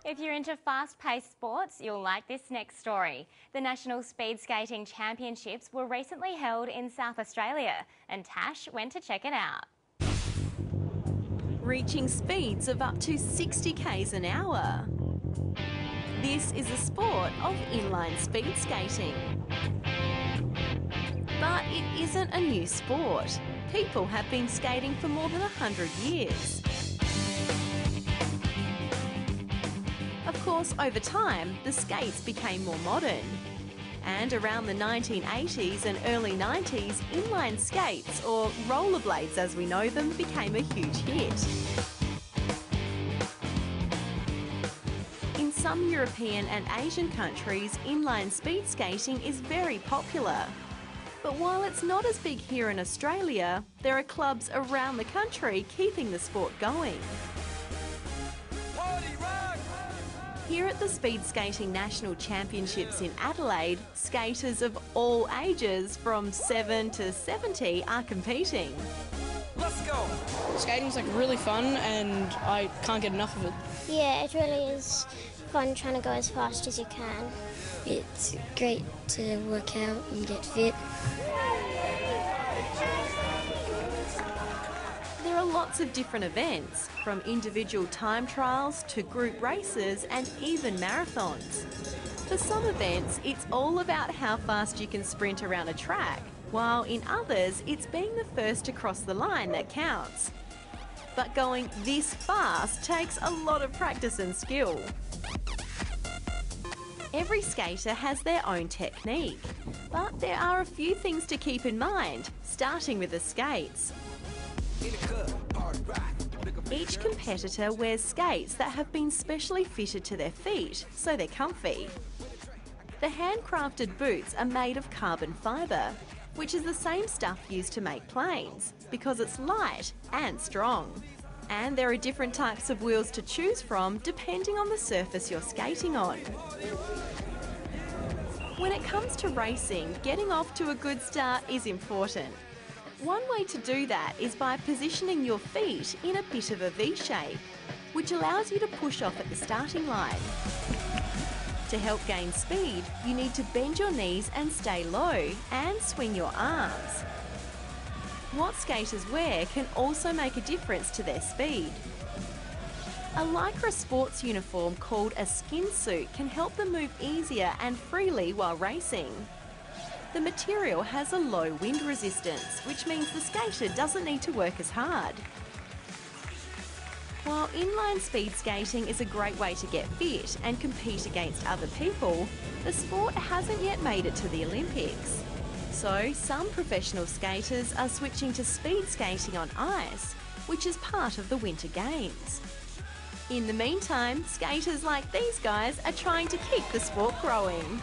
If you're into fast-paced sports, you'll like this next story. The National Speedskating Championships were recently held in South Australia, and Tash went to check it out. Reaching speeds of up to 60 k's an hour. This is a sport of inline speed skating. But it isn't a new sport. People have been skating for more than 100 years. Of course, over time, the skates became more modern. And around the 1980s and early 90s, inline skates, or rollerblades as we know them, became a huge hit. In some European and Asian countries, inline speed skating is very popular. But while it's not as big here in Australia, there are clubs around the country keeping the sport going. Here at the Speedskating National Championships in Adelaide, skaters of all ages from 7 to 70 are competing. Let's go! Skating's like really fun and I can't get enough of it. Yeah, it really is fun trying to go as fast as you can. It's great to work out and get fit. There are lots of different events, from individual time trials to group races and even marathons. For some events, it's all about how fast you can sprint around a track, while in others, it's being the first to cross the line that counts. But going this fast takes a lot of practice and skill. Every skater has their own technique, but there are a few things to keep in mind, starting with the skates. Each competitor wears skates that have been specially fitted to their feet, so they're comfy. The handcrafted boots are made of carbon fibre, which is the same stuff used to make planes, because it's light and strong. And there are different types of wheels to choose from depending on the surface you're skating on. When it comes to racing, getting off to a good start is important. One way to do that is by positioning your feet in a bit of a V shape, which allows you to push off at the starting line. To help gain speed, you need to bend your knees and stay low, and swing your arms. What skaters wear can also make a difference to their speed. A lycra sports uniform called a skin suit can help them move easier and freely while racing. The material has a low wind resistance, which means the skater doesn't need to work as hard. While inline speed skating is a great way to get fit and compete against other people, the sport hasn't yet made it to the Olympics. So some professional skaters are switching to speed skating on ice, which is part of the Winter Games. In the meantime, skaters like these guys are trying to keep the sport growing.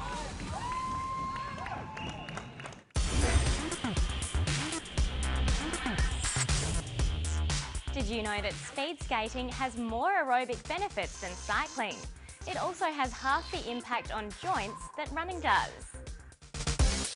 Did you know that speed skating has more aerobic benefits than cycling? It also has half the impact on joints that running does.